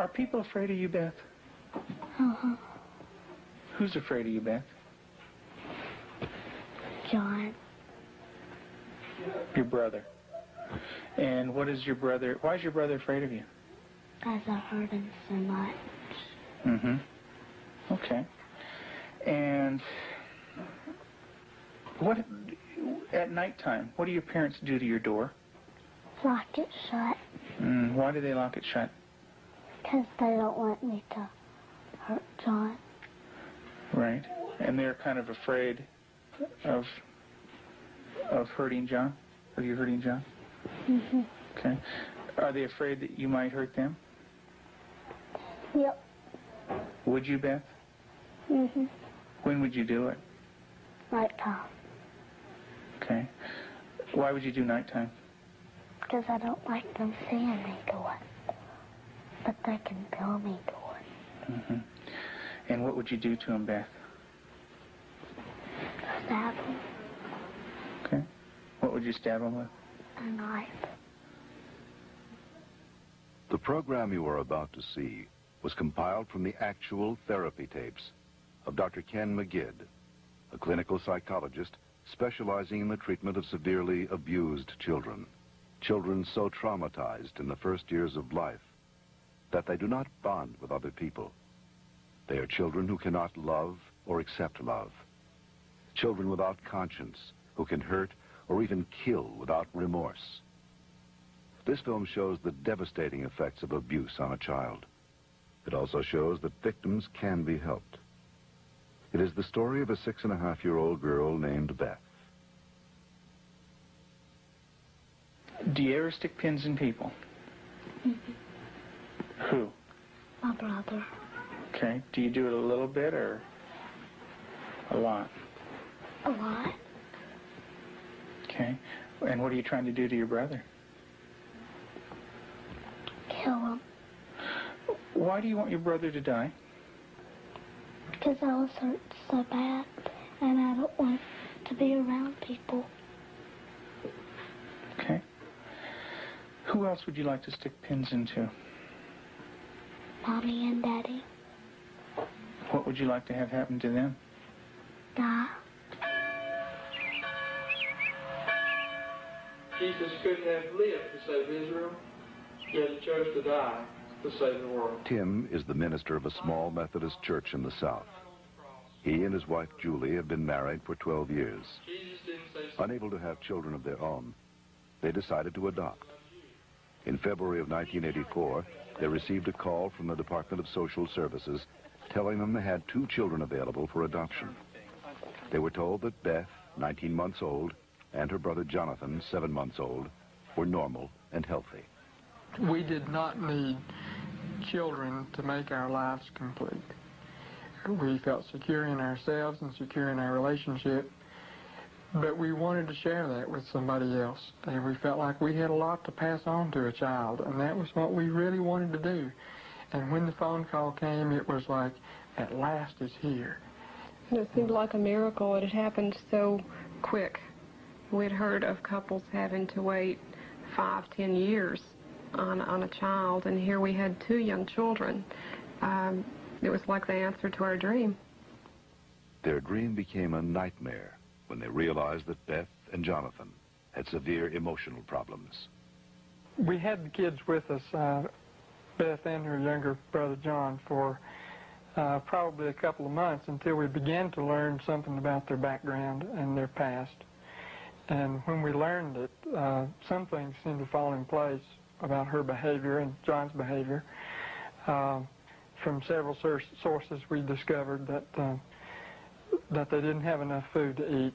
Are people afraid of you, Beth? Uh-huh. Who's afraid of you, Beth? John. Your brother. And what is your brother, why is your brother afraid of you? Because I hurt him so much. Mm-hmm. Okay. And what, at nighttime, what do your parents do to your door? Lock it shut. Why do they lock it shut? Because they don't want me to hurt John. Right. And they're kind of afraid of hurting John? Of you hurting John? Mm-hmm. Okay. Are they afraid that you might hurt them? Yep. Would you, Beth? Mm-hmm. When would you do it? Nighttime. Okay. Why would you do nighttime? Because I don't like them seeing me do it. But they can feel me do it. Mm-hmm. And what would you do to them, Beth? Stab them. Okay. What would you stab them with? A knife. The program you are about to see was compiled from the actual therapy tapes of Dr. Ken McGidd, a clinical psychologist specializing in the treatment of severely abused children. Children so traumatized in the first years of life that they do not bond with other people. They are children who cannot love or accept love. Children without conscience who can hurt or even kill without remorse. This film shows the devastating effects of abuse on a child. It also shows that victims can be helped. It is the story of a 6.5-year-old girl named Beth. Do you ever stick pins in people? Mm-hmm. Who? My brother. Okay. Do you do it a little bit or a lot? A lot. Okay. And what are you trying to do to your brother? Kill him. Why do you want your brother to die? Because I was hurt so bad, and I don't want to be around people. Okay. Who else would you like to stick pins into? Mommy and Daddy. What would you like to have happen to them? Die. Jesus could have lived to save Israel, yet he chose to die to save the world. Tim is the minister of a small Methodist church in the South. He and his wife Julie have been married for 12 years. Unable to have children of their own, they decided to adopt. In February of 1984, they received a call from the Department of Social Services telling them they had 2 children available for adoption. They were told that Beth, 19 months old, and her brother Jonathan, 7 months old, were normal and healthy. We did not need children to make our lives complete. We felt secure in ourselves and secure in our relationship, but we wanted to share that with somebody else. And we felt like we had a lot to pass on to a child, and that was what we really wanted to do. And when the phone call came, it was like, at last it's here. It seemed like a miracle. It had happened so quick. We'd heard of couples having to wait 5, 10 years on a child, and here we had 2 young children. It was like the answer to our dream. Their dream became a nightmare when they realized that Beth and Jonathan had severe emotional problems. We had the kids with us, Beth and her younger brother John, for probably a couple of months until we began to learn something about their background and their past. And when we learned it, some things seemed to fall in place about her behavior and John's behavior. From several sources, we discovered that they didn't have enough food to eat.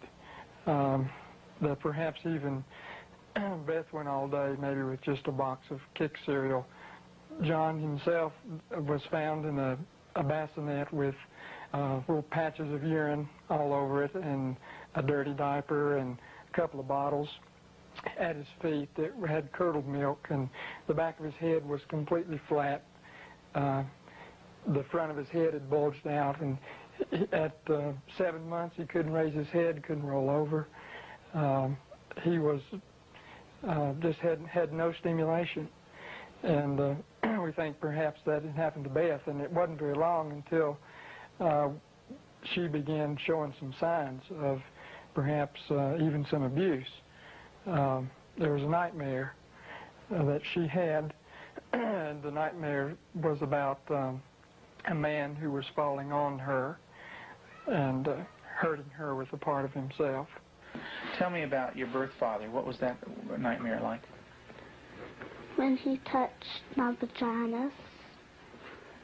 That perhaps even Beth went all day maybe with just a box of Kick cereal. John himself was found in a bassinet with little patches of urine all over it and a dirty diaper and a couple of bottles at his feet that had curdled milk, and the back of his head was completely flat. The front of his head had bulged out, and at 7 months he couldn't raise his head, couldn't roll over. He was just had no stimulation, and we think perhaps that had happened to Beth, and it wasn't very long until she began showing some signs of perhaps even some abuse. There was a nightmare that she had, and the nightmare was about a man who was falling on her and hurting her with a part of himself. Tell me about your birth father. What was that nightmare like? When he touched my vaginas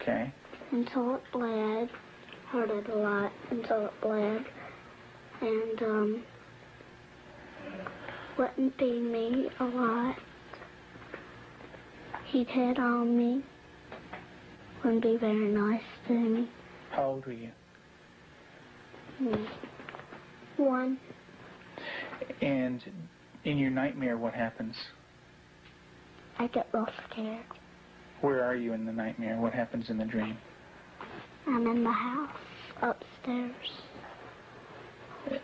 Okay. until it bled, hurt it a lot until it bled, and wouldn't feed me a lot. He'd hit on me, wouldn't be very nice to me. How old were you? 1. And in your nightmare, what happens? I get real scared. Where are you in the nightmare? What happens in the dream? I'm in the house, upstairs.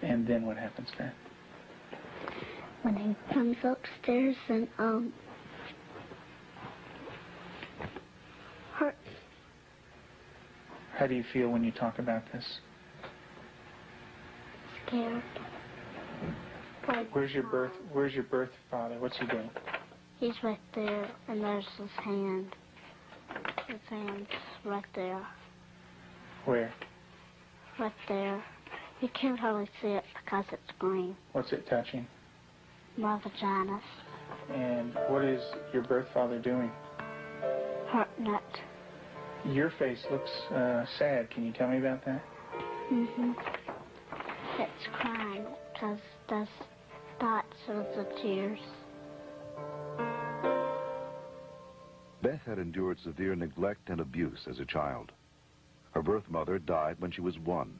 And then what happens then? When he comes upstairs and, hurts. How do you feel when you talk about this? Scared. Where's your birth father? What's he doing? He's right there, and there's his hand. His hand's right there. Where? Right there. You can't hardly see it because it's green. What's it touching? My vaginas. And what is your birth father doing? Hurting it. Your face looks sad. Can you tell me about that? It's crying because there's dots of the tears. Beth had endured severe neglect and abuse as a child. Her birth mother died when she was 1.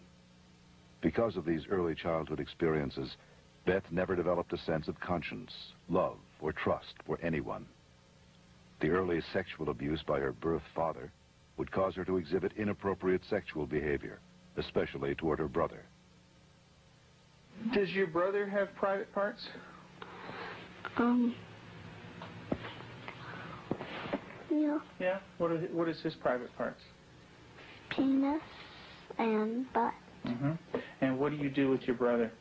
Because of these early childhood experiences, Beth never developed a sense of conscience, love, or trust for anyone. The early sexual abuse by her birth father would cause her to exhibit inappropriate sexual behavior, especially toward her brother. Does your brother have private parts? Yeah. Yeah. What is his private parts? Penis and butt. And what do you do with your brother,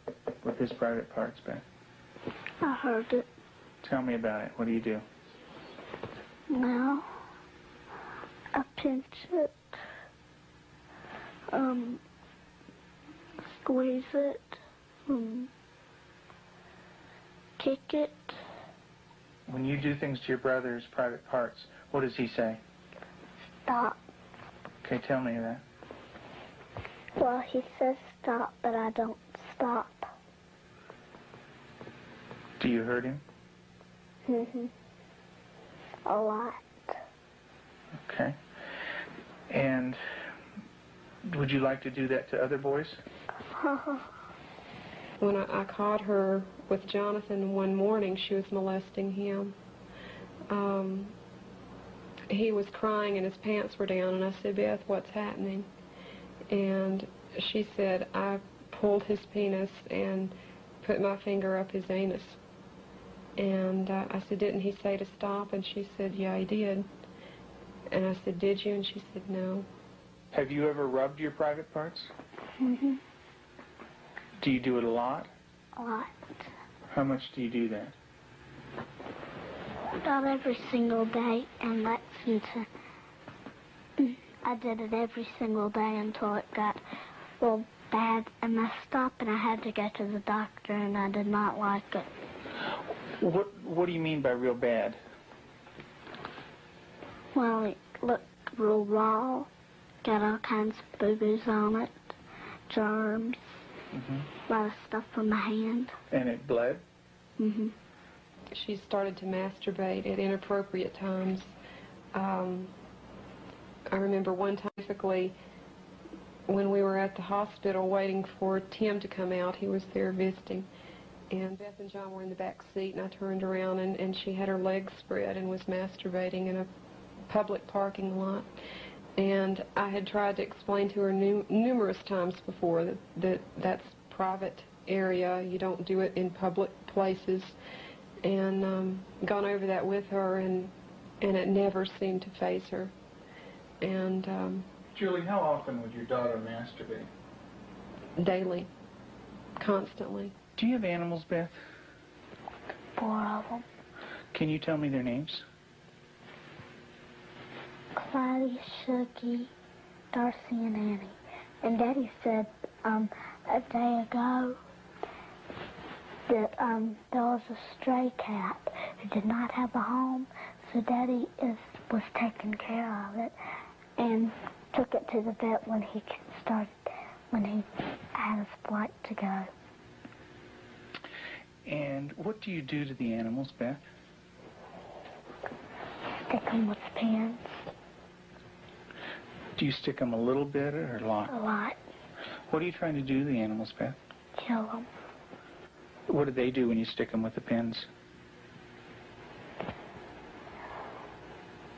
with his private parts, Beth? I heard it. Tell me about it. What do you do? Well, I pinch it, squeeze it, kick it. When you do things to your brother's private parts, what does he say? Stop. Okay, tell me that. Well, he says stop, but I don't stop. Do you hurt him? A lot. Okay. And would you like to do that to other boys? When I caught her with Jonathan one morning, she was molesting him. He was crying and his pants were down, and I said, Beth, what's happening? And she said, I pulled his penis and put my finger up his anus. And I said, didn't he say to stop? And she said, yeah, he did. And I said, did you? And she said, no. Have you ever rubbed your private parts? Do you do it a lot? A lot. How much do you do that? Not every single day, and that's into... I did it every single day until it got real bad and messed up, and I had to go to the doctor, and I did not like it. What do you mean by real bad? Well, it looked real raw, got all kinds of boo-boos on it, germs, a lot of stuff on my hand. And it bled? She started to masturbate at inappropriate times. I remember one time, specifically, when we were at the hospital waiting for Tim to come out. He was there visiting. And Beth and John were in the back seat, and I turned around, and she had her legs spread and was masturbating in a public parking lot. And I had tried to explain to her numerous times before that that's private area. You don't do it in public places. And gone over that with her, and and it never seemed to faze her. And Julie, how often would your daughter masturbate? daily, constantly. Do you have animals, Beth? 4 of them. Can you tell me their names? Clyde, Shuggy, Darcy, and Annie. And Daddy said a day ago that there was a stray cat who did not have a home, so Daddy was taking care of it and took it to the vet when he had his flight to go. And what do you do to the animals, Beth? Stick them with pins. Do you stick them a little bit or a lot? A lot. What are you trying to do to the animals, Beth? Kill them. What do they do when you stick them with the pins?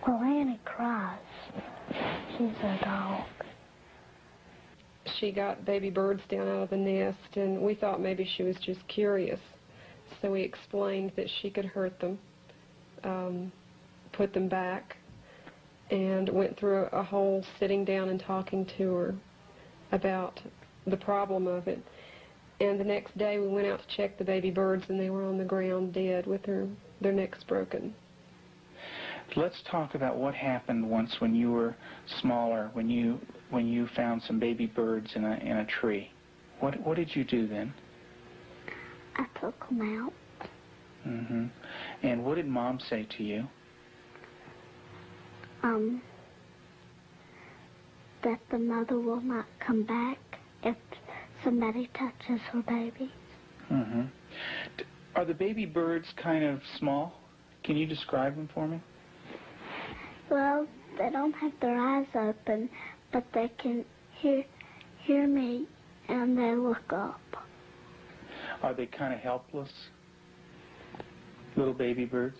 Well, Annie cries. She's a dog. She got baby birds down out of the nest, and we thought maybe she was just curious. So we explained that she could hurt them, put them back, and went through a whole sitting down and talking to her about the problem of it. And the next day we went out to check the baby birds, and they were on the ground dead with their necks broken. Let's talk about what happened once when you were smaller, when you found some baby birds in a tree. What did you do then? I took them out. Mm-hmm. And what did Mom say to you? That the mother will not come back if somebody touches her baby. Mm-hmm. Are the baby birds kind of small? Can you describe them for me? Well, they don't have their eyes open, but they can hear me, and they look up. Are they kind of helpless? Little baby birds?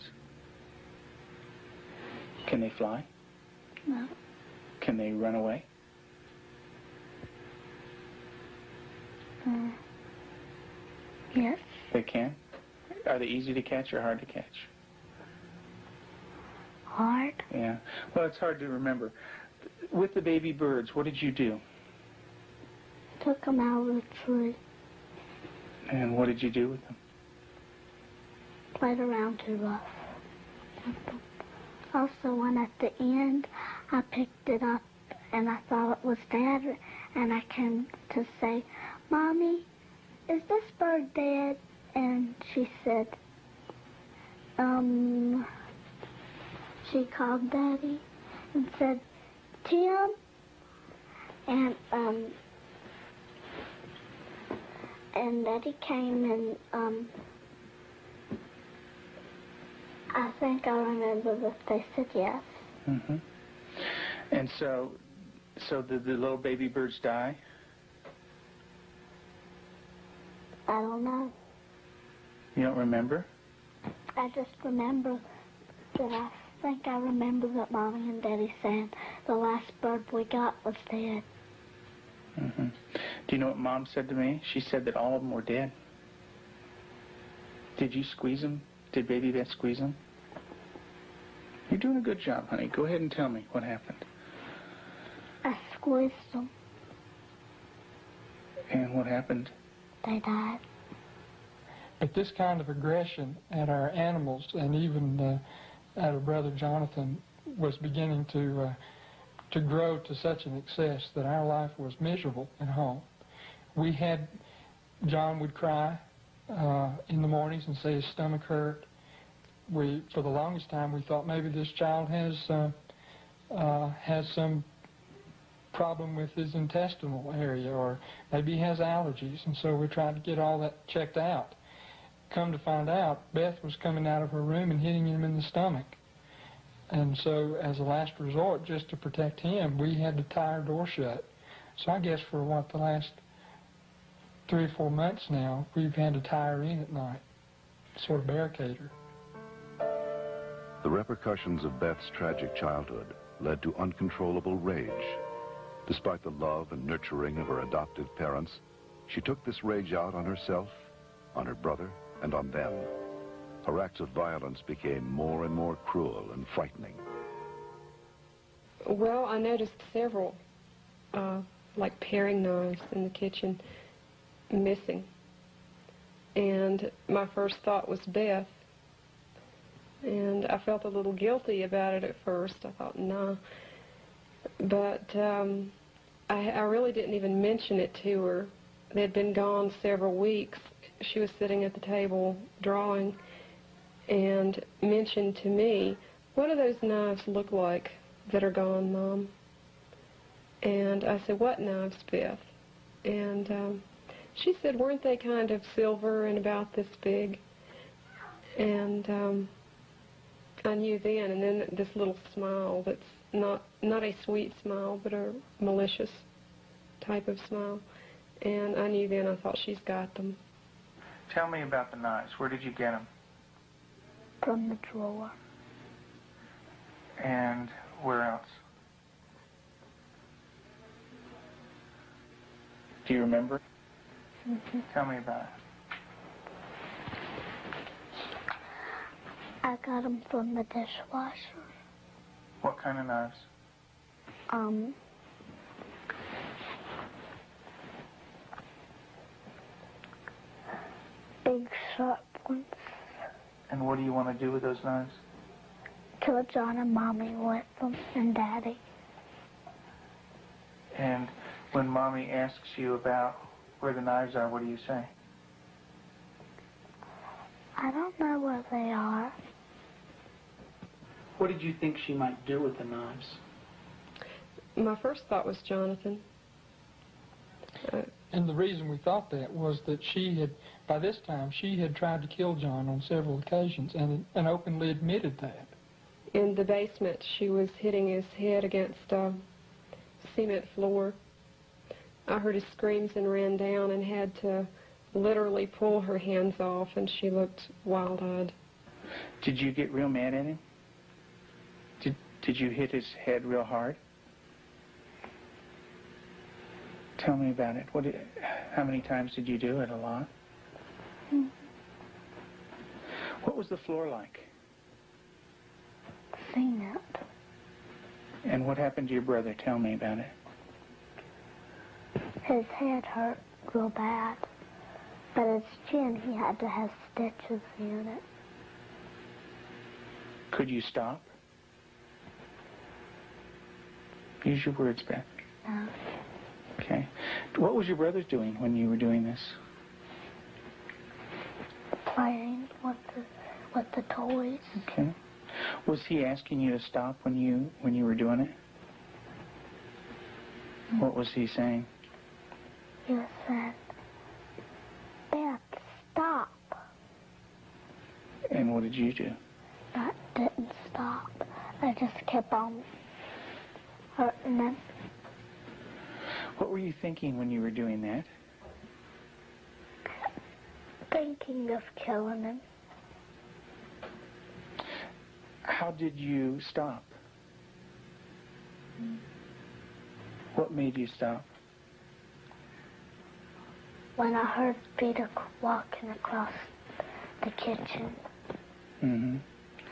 Can they fly? No. Can they run away? Yes. They can? Are they easy to catch or hard to catch? Hard. Yeah. Well, it's hard to remember. With the baby birds, what did you do? Took them out of the tree. And what did you do with them? Played around too rough. Also, when at the end, I picked it up and I thought it was Dad, and I came to say, Mommy, is this bird dead? And she said, she called Daddy and said, Tim, and Daddy came and, I think I remember that they said yes. Mm-hmm. And so did the little baby birds die? I don't know. You don't remember? I just remember that I remember that Mommy and Daddy said the last bird we got was dead. Mm-hmm. Do you know what Mom said to me? She said that all of them were dead. Did you squeeze them? Did Baby Beth squeeze them? You're doing a good job, honey. Go ahead and tell me what happened. I squeezed them. And what happened? They died. But this kind of aggression at our animals, and even at our brother Jonathan, was beginning to grow to such an excess that our life was miserable at home. John would cry in the mornings and say his stomach hurt. For the longest time, we thought maybe this child has some problem with his intestinal area, or maybe he has allergies, and so we tried to get all that checked out. Come to find out, Beth was coming out of her room and hitting him in the stomach. And so as a last resort, just to protect him, we had to tie our door shut. So I guess for the last 3 or 4 months now, we've had to tie her in at night, sort of barricade her. The repercussions of Beth's tragic childhood led to uncontrollable rage. Despite the love and nurturing of her adoptive parents, she took this rage out on herself, on her brother, and on them. her acts of violence became more and more cruel and frightening. Well, I noticed several, like paring knives in the kitchen, missing. And my first thought was Beth. And I felt a little guilty about it at first. I thought, nah. But I really didn't even mention it to her. They had been gone several weeks. She was sitting at the table drawing and mentioned to me, "What do those knives look like that are gone, Mom?" And I said, "What knives, Beth?" And she said, "Weren't they kind of silver and about this big?" And I knew then, and then this little smile that's not a sweet smile, but a malicious type of smile. And I knew then, I thought, she's got them. Tell me about the knives. Where did you get them? From the drawer. And where else? Do you remember? Mm-hmm. Tell me about it. I got them from the dishwasher. What kind of knives? Big sharp ones. And what do you want to do with those knives? Kill John and Mommy with them, and Daddy. And when Mommy asks you about where the knives are, what do you say? I don't know where they are. What did you think she might do with the knives? My first thought was Jonathan. And the reason we thought that was that she had, by this time, she had tried to kill John on several occasions and openly admitted that. In the basement, she was hitting his head against a cement floor. I heard his screams and ran down and had to literally pull her hands off, and she looked wild-eyed. Did you get real mad at him? Did you hit his head real hard? Tell me about it. How many times did you do it? A lot? Mm. What was the floor like? Cement. And what happened to your brother? Tell me about it. His head hurt real bad, but his chin, he had to have stitches in it. Could you stop? Use your words, Beth. No. Okay. What was your brother doing when you were doing this? Playing with the toys. Okay. Was he asking you to stop when you were doing it? Mm. What was he saying? He said, "Beth, stop." And what did you do? I didn't stop. I just kept on hurting him. What were you thinking when you were doing that? Thinking of killing him. How did you stop? What made you stop? When I heard Peter walking across the kitchen. Mm-hmm.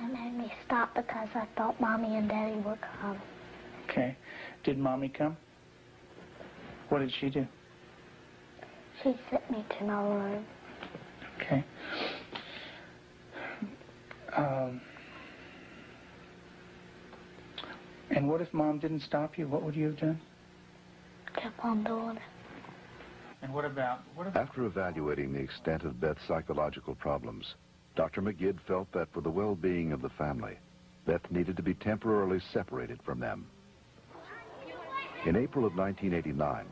It made me stop because I thought Mommy and Daddy would come. Okay. Did Mommy come? What did she do? She sent me to my room. Okay. And what if Mom didn't stop you? What would you have done? Kept on doing it. And what about... After evaluating the extent of Beth's psychological problems, Dr. McGidd felt that for the well-being of the family, Beth needed to be temporarily separated from them. In April of 1989,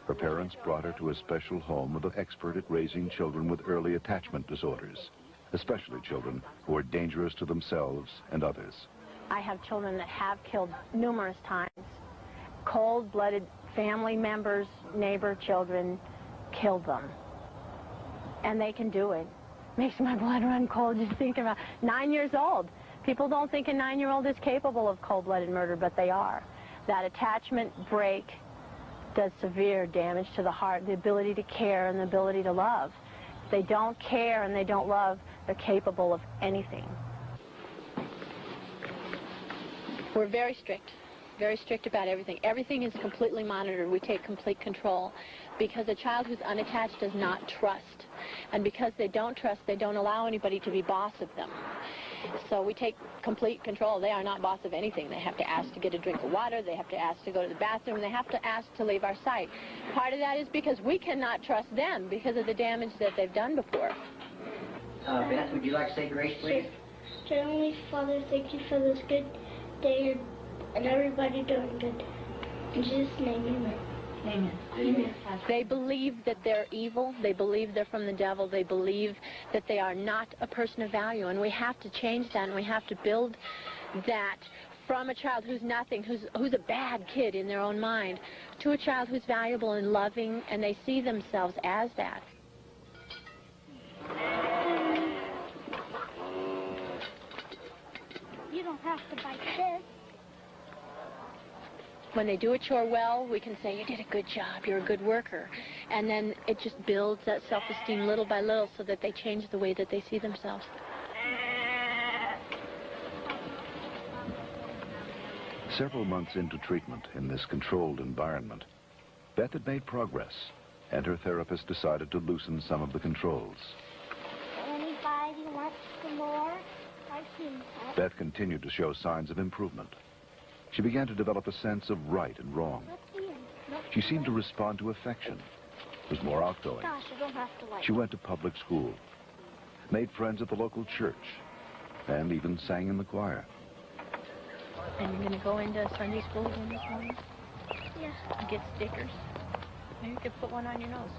her parents brought her to a special home with an expert at raising children with early attachment disorders, especially children who are dangerous to themselves and others. I have children that have killed numerous times. Cold-blooded family members, neighbor children killed them. And they can do it. Makes my blood run cold just thinking about 9 years old. People don't think a 9-year-old is capable of cold-blooded murder, but they are. That attachment break does severe damage to the heart, the ability to care and the ability to love. If they don't care and they don't love, They're capable of anything. We're very strict about everything. Everything is completely monitored. We take complete control because a child who's unattached does not trust. And because they don't trust, they don't allow anybody to be boss of them. So we take complete control. They are not boss of anything. They have to ask to get a drink of water. They have to ask to go to the bathroom. They have to ask to leave our sight. Part of that is because we cannot trust them because of the damage that they've done before. Beth, would you like to say grace, please? Dear Heavenly Father, thank you for this good day and everybody doing good. In Jesus' name, amen. Amen. Amen. They believe that they're evil. They believe they're from the devil. They believe that they are not a person of value. And we have to change that, and we have to build that from a child who's nothing, who's a bad kid in their own mind, to a child who's valuable and loving, and they see themselves as that. You don't have to bite this. When they do a chore well, we can say, you did a good job, you're a good worker. And then it just builds that self-esteem little by little so that they change the way that they see themselves. Several months into treatment in this controlled environment, Beth had made progress, and her therapist decided to loosen some of the controls. Anybody wants some more? I've seen that. Beth continued to show signs of improvement. She began to develop a sense of right and wrong. She seemed to respond to affection, was more outgoing. Gosh, I don't have to like. She went to public school, made friends at the local church, and even sang in the choir. And you're going to go into Sunday school again this morning? Yeah. And get stickers? Maybe you could put one on your nose.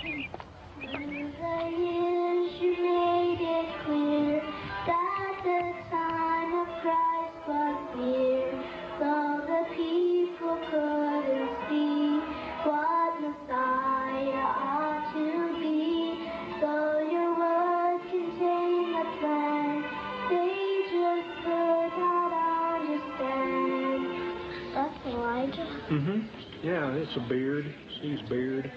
In the years you made it clear that the time of Christ was near, though the people couldn't see what Messiah ought to be, though your word contained the plan, they just could not understand. That's Elijah? Mm-hmm. Yeah, it's a beard. See his beard.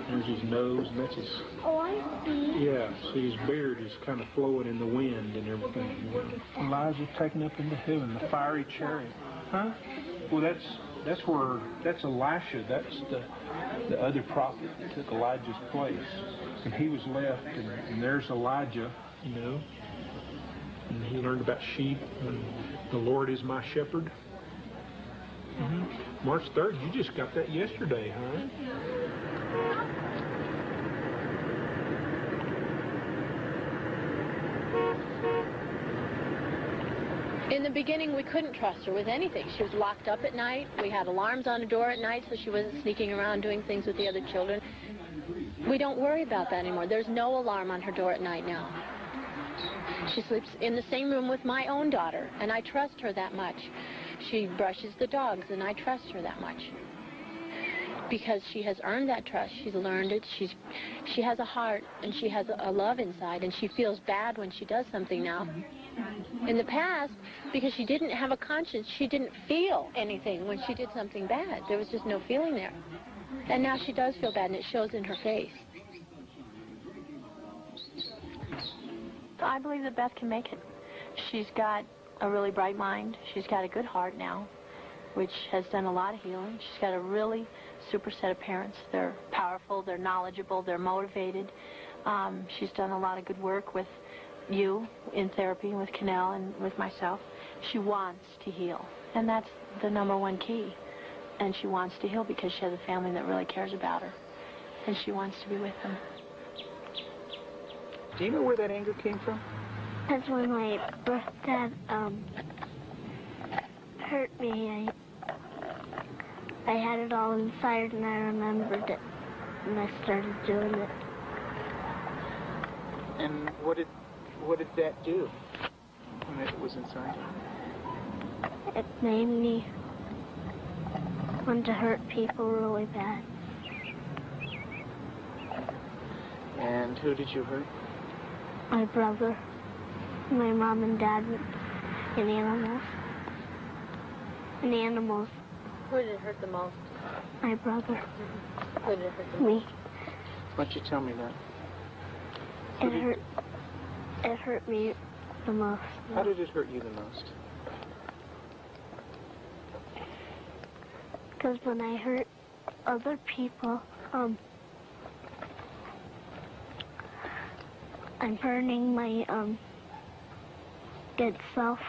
There's his nose, and that's his... Oh, I see. Yeah, see his beard is kind of flowing in the wind and everything. Elijah taken up into heaven, the fiery chariot. Huh? Well, that's Elisha. That's the other prophet that took Elijah's place. And he was left, and there's Elijah, you know. And he learned about sheep, and the Lord is my shepherd. Mm-hmm. March 3rd, you just got that yesterday, huh? In the beginning, we couldn't trust her with anything. She was locked up at night. We had alarms on the door at night so she wasn't sneaking around doing things with the other children. We don't worry about that anymore. There's no alarm on her door at night now. She sleeps in the same room with my own daughter, and I trust her that much. She brushes the dogs, and I trust her that much. Because she has earned that trust. She's learned it. She has a heart, and she has a love inside, and she feels bad when she does something now. In the past, because she didn't have a conscience, she didn't feel anything when she did something bad. There was just no feeling there. And now she does feel bad, and it shows in her face. I believe that Beth can make it. She's got a really bright mind. She's got a good heart now, which has done a lot of healing. She's got a really super set of parents. They're powerful, they're knowledgeable, they're motivated. She's done a lot of good work with you in therapy, with Cannell and with myself. She wants to heal, and that's the #1 key. And she wants to heal because she has a family that really cares about her, and she wants to be with them. Do you know where that anger came from? That's when my birth dad hurt me. I had it all inside, and I remembered it, and I started doing it. And what did that do when it was inside you? It made me want to hurt people really bad. And who did you hurt? My brother, my mom and dad, and animals. And animals. Who did it hurt the most? My brother. Who did it hurt the most? Me. Why don't you tell me that? It hurt It hurt me the most. How did it hurt you the most? Because when I hurt other people, I'm hurting my good self.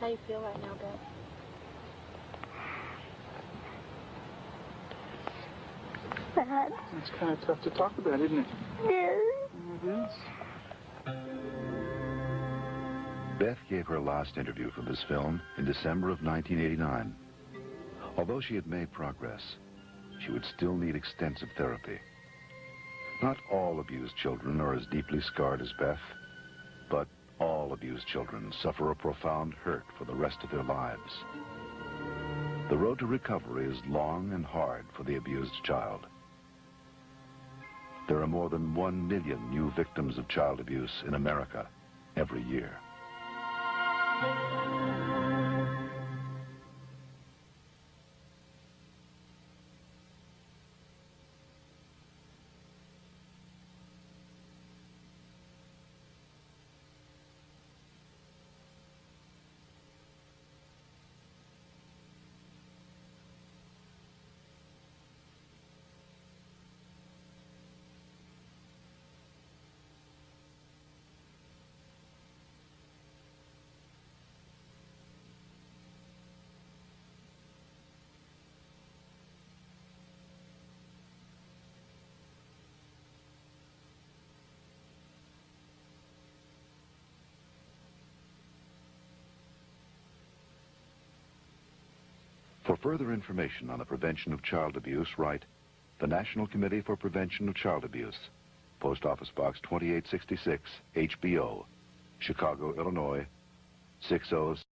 How do you feel right now, Beth? Bad. It's kind of tough to talk about, isn't it? Yeah. It is. Beth gave her last interview for this film in December of 1989. Although she had made progress, she would still need extensive therapy. Not all abused children are as deeply scarred as Beth, but all abused children suffer a profound hurt for the rest of their lives. The road to recovery is long and hard for the abused child. There are more than 1 million new victims of child abuse in America every year. For further information on the prevention of child abuse, write the National Committee for Prevention of Child Abuse, Post Office Box 2866, HBO, Chicago, Illinois, 60